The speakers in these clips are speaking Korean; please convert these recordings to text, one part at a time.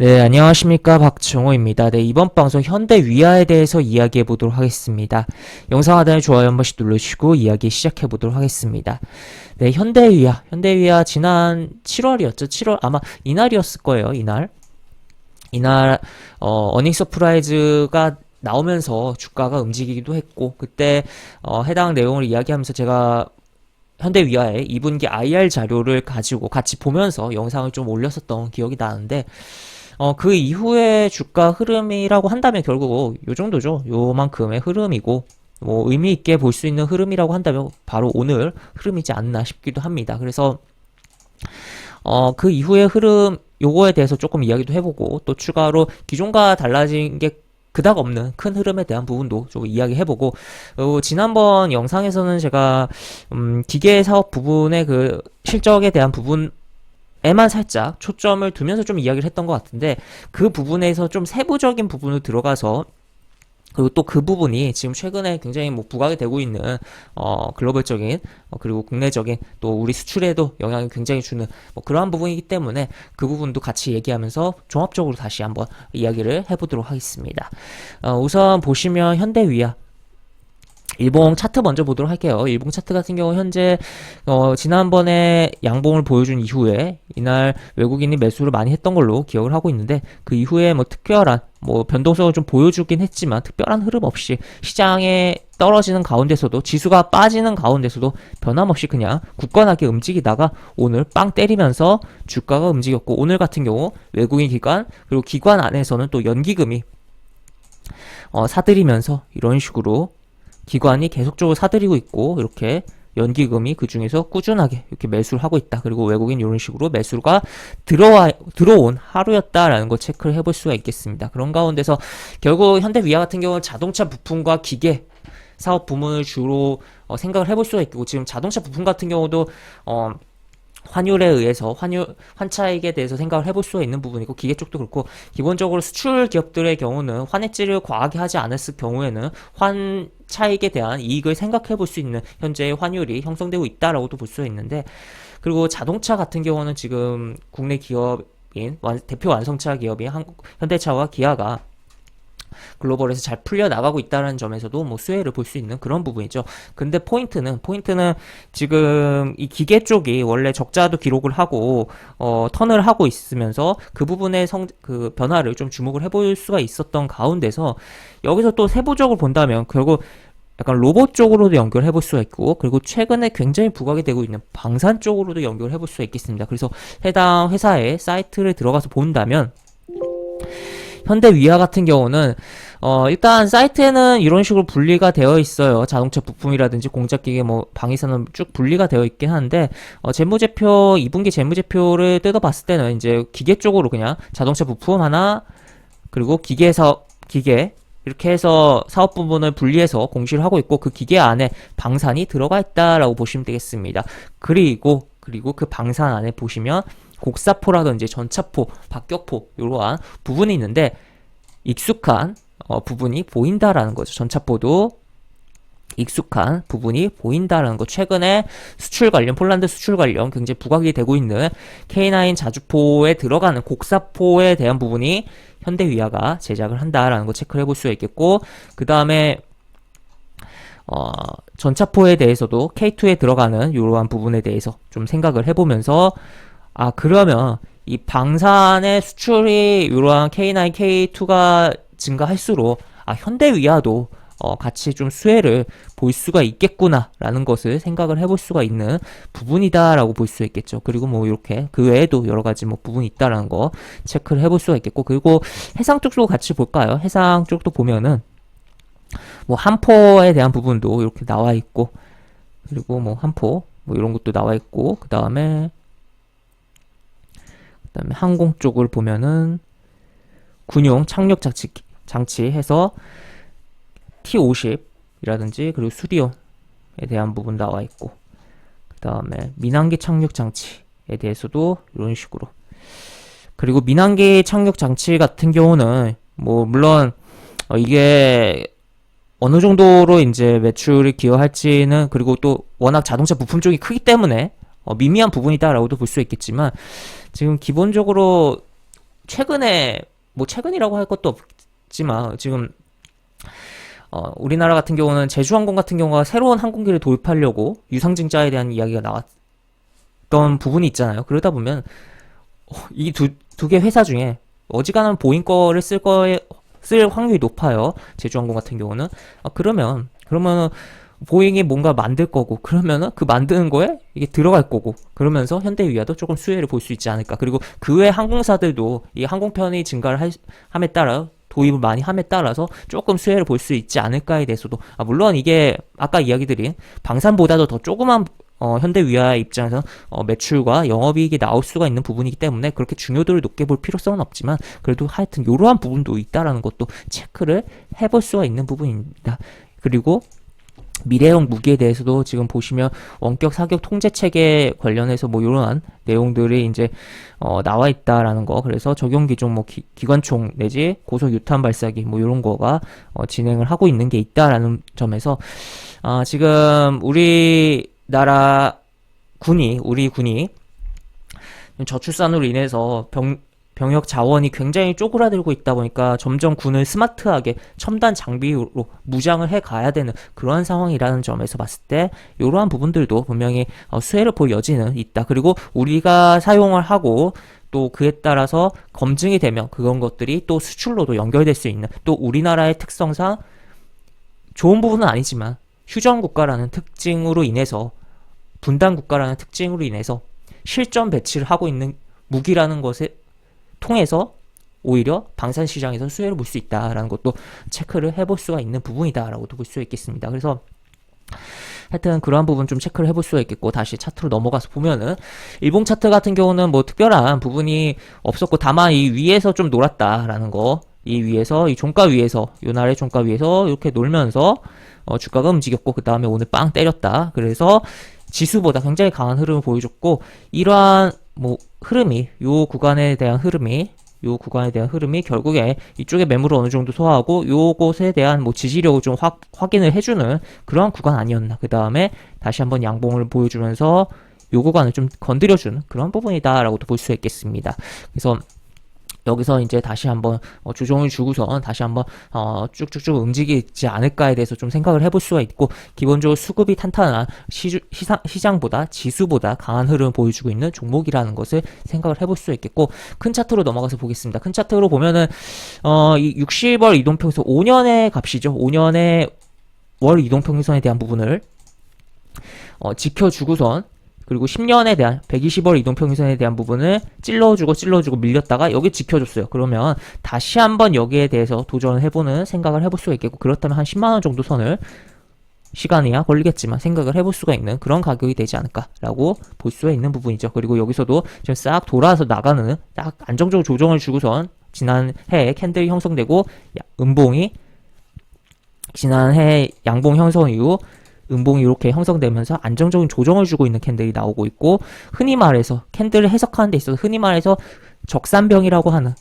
네, 안녕하십니까. 박정호입니다. 네, 이번 방송 현대 위아에 대해서 이야기해 보도록 하겠습니다. 영상 하단에 좋아요 한 번씩 눌러주시고 이야기 시작해 보도록 하겠습니다. 네, 현대 위아 지난 7월이었죠. 7월 아마 이날이었을 거예요. 이날 어닝 서프라이즈가 나오면서 주가가 움직이기도 했고 그때 해당 내용을 이야기하면서 제가 현대위아의 2분기 IR 자료를 가지고 같이 보면서 영상을 좀 올렸었던 기억이 나는데 그 이후에 주가 흐름이라고 한다면 결국 요 정도죠. 요만큼의 흐름이고 뭐 의미 있게 볼 수 있는 흐름이라고 한다면 바로 오늘 흐름이지 않나 싶기도 합니다. 그래서 그 이후의 흐름 요거에 대해서 조금 이야기도 해보고 또 추가로 기존과 달라진 게 그닥 없는 큰 흐름에 대한 부분도 좀 이야기해보고 지난번 영상에서는 제가 기계 사업 부분의 그 실적에 대한 부분 에만 살짝 초점을 두면서 좀 이야기를 했던 것 같은데 그 부분에서 좀 세부적인 부분으로 들어가서 그리고 또 그 부분이 지금 최근에 굉장히 뭐 부각이 되고 있는 글로벌적인 그리고 국내적인 또 우리 수출에도 영향을 굉장히 주는 뭐 그러한 부분이기 때문에 그 부분도 같이 얘기하면서 종합적으로 다시 한번 이야기를 해보도록 하겠습니다. 우선 보시면 현대위아 일봉 차트 먼저 보도록 할게요. 일봉 차트 같은 경우 현재 지난번에 양봉을 보여준 이후에 이날 외국인이 매수를 많이 했던 걸로 기억을 하고 있는데 그 이후에 뭐 특별한 뭐 변동성을 좀 보여주긴 했지만 특별한 흐름 없이 시장에 떨어지는 가운데서도 지수가 빠지는 가운데서도 변함없이 그냥 굳건하게 움직이다가 오늘 빵 때리면서 주가가 움직였고 오늘 같은 경우 외국인 기관 그리고 기관 안에서는 또 연기금이 사들이면서 이런 식으로 기관이 계속적으로 사들이고 있고 이렇게 연기금이 그 중에서 꾸준하게 이렇게 매수를 하고 있다. 그리고 외국인 이런 식으로 매수가 들어온 하루였다라는 걸 체크를 해볼 수가 있겠습니다. 그런 가운데서 결국 현대위아 같은 경우는 자동차 부품과 기계 사업 부문을 주로 생각을 해볼 수가 있고 지금 자동차 부품 같은 경우도 환율에 의해서 환차익에 대해서 생각을 해볼 수가 있는 부분이고 기계 쪽도 그렇고 기본적으로 수출 기업들의 경우는 환해지를 과하게 하지 않았을 경우에는 환차익에 대한 이익을 생각해 볼 수 있는 현재의 환율이 형성되고 있다라고도 볼 수가 있는데 그리고 자동차 같은 경우는 지금 국내 기업인 대표 완성차 기업인 현대차와 기아가 글로벌에서 잘 풀려나가고 있다는 점에서도 뭐 수혜를 볼 수 있는 그런 부분이죠. 근데 포인트는 지금 이 기계 쪽이 원래 적자도 기록을 하고 턴을 하고 있으면서 그 부분의 그 변화를 좀 주목을 해볼 수가 있었던 가운데서 여기서 또 세부적으로 본다면 결국 약간 로봇 쪽으로도 연결해 볼 수가 있고 그리고 최근에 굉장히 부각이 되고 있는 방산 쪽으로도 연결해 볼 수가 있겠습니다. 그래서 해당 회사의 사이트를 들어가서 본다면 현대위아 같은 경우는 일단 사이트에는 이런 식으로 분리가 되어 있어요. 자동차 부품이라든지 공작기계 뭐 방위산업 쭉 분리가 되어 있긴 한데 재무제표 2분기 재무제표를 뜯어봤을 때는 이제 기계 쪽으로 그냥 자동차 부품 하나 그리고 기계 이렇게 해서 사업 부분을 분리해서 공시를 하고 있고 그 기계 안에 방산이 들어가 있다라고 보시면 되겠습니다. 그리고 그 방산 안에 보시면 곡사포라든지 전차포, 박격포 이러한 부분이 있는데 익숙한 부분이 보인다라는 거죠. 전차포도 익숙한 부분이 보인다라는 거. 최근에 수출 관련 폴란드 수출 관련 굉장히 부각이 되고 있는 K9 자주포에 들어가는 곡사포에 대한 부분이 현대위아가 제작을 한다라는 거 체크를 해볼 수가 있겠고 그 다음에 전차포에 대해서도 K2에 들어가는 이러한 부분에 대해서 좀 생각을 해보면서 그러면 이 방산의 수출이 이러한 K9, K2가 증가할수록 현대위아도 같이 좀 수혜를 볼 수가 있겠구나라는 것을 생각을 해볼 수가 있는 부분이다라고 볼 수 있겠죠. 그리고 뭐 이렇게 그 외에도 여러 가지 뭐 부분이 있다라는 거 체크를 해볼 수가 있겠고 그리고 해상 쪽도 같이 볼까요? 해상 쪽도 보면은 뭐 함포에 대한 부분도 이렇게 나와 있고 그리고 뭐 함포 뭐 이런 것도 나와 있고 그 다음에 항공 쪽을 보면은 군용 착륙 장치 해서 T50이라든지 그리고 수리온에 대한 부분 나와 있고 그 다음에 민항기 착륙 장치에 대해서도 이런 식으로 그리고 민항기 착륙 장치 같은 경우는 뭐 물론 이게 어느 정도로 이제 매출이 기여할지는 그리고 또 워낙 자동차 부품 쪽이 크기 때문에 미미한 부분이다라고도 볼 수 있겠지만 지금 기본적으로 최근에 뭐 최근이라고 할 것도 없지만 지금 우리나라 같은 경우는 제주항공 같은 경우가 새로운 항공기를 도입하려고 유상증자에 대한 이야기가 나왔던 부분이 있잖아요. 그러다 보면 이 두 개 회사 중에 어지간하면 보잉 거를 쓸 확률이 높아요. 제주항공 같은 경우는. 그러면 보잉이 뭔가 만들 거고, 그러면은 그 만드는 거에 이게 들어갈 거고, 그러면서 현대위아도 조금 수혜를 볼 수 있지 않을까. 그리고 그 외 항공사들도 이 항공편이 증가를 함에 따라 도입을 많이 함에 따라서 조금 수혜를 볼 수 있지 않을까에 대해서도, 물론 이게 아까 이야기 드린 방산보다도 더 조그만 현대위아 입장에서 매출과 영업이익이 나올 수가 있는 부분이기 때문에 그렇게 중요도를 높게 볼 필요성은 없지만, 그래도 하여튼 이러한 부분도 있다라는 것도 체크를 해볼 수가 있는 부분입니다. 그리고 미래형 무기에 대해서도 지금 보시면 원격 사격 통제 체계 관련해서 뭐 이러한 내용들이 이제 나와 있다라는 거. 그래서 적용 기종 뭐 기관총 내지 고속 유탄 발사기 뭐 이런 거가 진행을 하고 있는 게 있다라는 점에서 지금 우리나라 우리 군이 저출산으로 인해서 병역 자원이 굉장히 쪼그라들고 있다 보니까 점점 군을 스마트하게 첨단 장비로 무장을 해 가야 되는 그러한 상황이라는 점에서 봤을 때 이러한 부분들도 분명히 수혜를 볼 여지는 있다. 그리고 우리가 사용을 하고 또 그에 따라서 검증이 되면 그런 것들이 또 수출로도 연결될 수 있는, 또 우리나라의 특성상 좋은 부분은 아니지만 휴전 국가라는 특징으로 인해서, 분단 국가라는 특징으로 인해서 실전 배치를 하고 있는 무기라는 것에 통해서 오히려 방산 시장에서 수혜를 볼 수 있다라는 것도 체크를 해볼 수가 있는 부분이다라고도 볼 수 있겠습니다. 그래서 하여튼 그러한 부분 좀 체크를 해볼 수가 있겠고, 다시 차트로 넘어가서 보면은 일봉 차트 같은 경우는 뭐 특별한 부분이 없었고, 다만 이 위에서 좀 놀았다라는 거, 이 위에서 이 종가 위에서 요 날의 종가 위에서 이렇게 놀면서 주가가 움직였고, 그 다음에 오늘 빵 때렸다. 그래서 지수보다 굉장히 강한 흐름을 보여줬고, 이러한 뭐 흐름이 요 구간에 대한 흐름이 결국에 이쪽에 매물을 어느 정도 소화하고 요것에 대한 뭐 지지력을 좀 확인을 해주는 그러한 구간 아니었나. 그 다음에 다시 한번 양봉을 보여주면서 요 구간을 좀 건드려주는 그런 부분이다라고도 볼 수 있겠습니다. 그래서 여기서 이제 다시 한번 조정을 주고선 다시 한번 쭉쭉쭉 움직이지 않을까에 대해서 좀 생각을 해볼 수가 있고, 기본적으로 수급이 탄탄한 시장보다 지수보다 강한 흐름을 보여주고 있는 종목이라는 것을 생각을 해볼 수 있겠고, 큰 차트로 넘어가서 보겠습니다. 큰 차트로 보면은 이 60월 이동평균선 5년의 값이죠. 5년의 월 이동평균선에 대한 부분을 지켜주고선, 그리고 10년에 대한 120월 이동평균선에 대한 부분을 찔러주고 밀렸다가 여기 지켜줬어요. 그러면 다시 한번 여기에 대해서 도전을 해보는 생각을 해볼 수가 있겠고, 그렇다면 한 10만원 정도 선을 시간이야 걸리겠지만 생각을 해볼 수가 있는 그런 가격이 되지 않을까라고 볼 수가 있는 부분이죠. 그리고 여기서도 지금 싹 돌아서 나가는, 딱 안정적으로 조정을 주고선 지난해 캔들이 형성되고 음봉이 지난해 양봉 형성 이후 음봉이 이렇게 형성되면서 안정적인 조정을 주고 있는 캔들이 나오고 있고, 흔히 말해서 캔들을 해석하는 데 있어서 흔히 말해서 적산병이라고 하는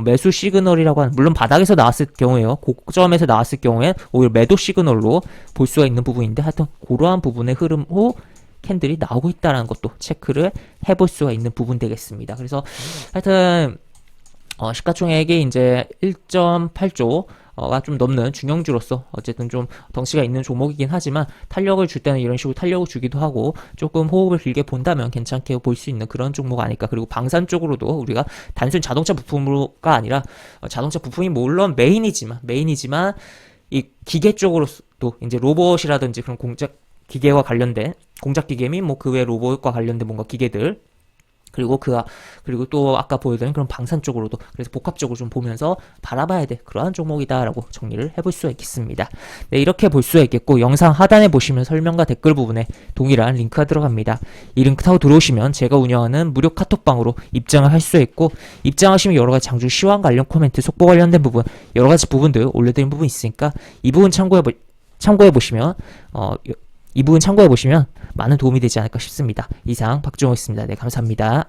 매수 시그널이라고 하는, 물론 바닥에서 나왔을 경우에요, 고점에서 나왔을 경우엔 오히려 매도 시그널로 볼 수가 있는 부분인데, 하여튼 그러한 부분의 흐름 후 캔들이 나오고 있다는 것도 체크를 해볼 수가 있는 부분 되겠습니다. 그래서 하여튼 시가총액이 이제 1.8조 가 좀 넘는 중형주로서 어쨌든 좀 덩치가 있는 종목이긴 하지만, 탄력을 줄 때는 이런 식으로 탄력을 주기도 하고, 조금 호흡을 길게 본다면 괜찮게 볼 수 있는 그런 종목 아닐까. 그리고 방산 쪽으로도 우리가 단순 자동차 부품으로가 아니라 자동차 부품이 물론 메인이지만 이 기계 쪽으로도 이제 로봇이라든지 그런 공작 기계와 관련된 공작 기계 및 뭐 그 외 로봇과 관련된 뭔가 기계들, 그리고 또 아까 보여드린 그런 방산 쪽으로도, 그래서 복합적으로 좀 보면서 바라봐야 돼, 그러한 종목이다라고 정리를 해볼 수가 있겠습니다. 네, 이렇게 볼 수가 있겠고, 영상 하단에 보시면 설명과 댓글 부분에 동일한 링크가 들어갑니다. 이 링크 타고 들어오시면 제가 운영하는 무료 카톡방으로 입장을 할 수 있고, 입장하시면 여러가지 장중 시황 관련 코멘트, 속보 관련된 부분, 여러가지 부분들 올려드린 부분 있으니까 이 부분 참고해보시면 많은 도움이 되지 않을까 싶습니다. 이상 박종호였습니다. 네, 감사합니다.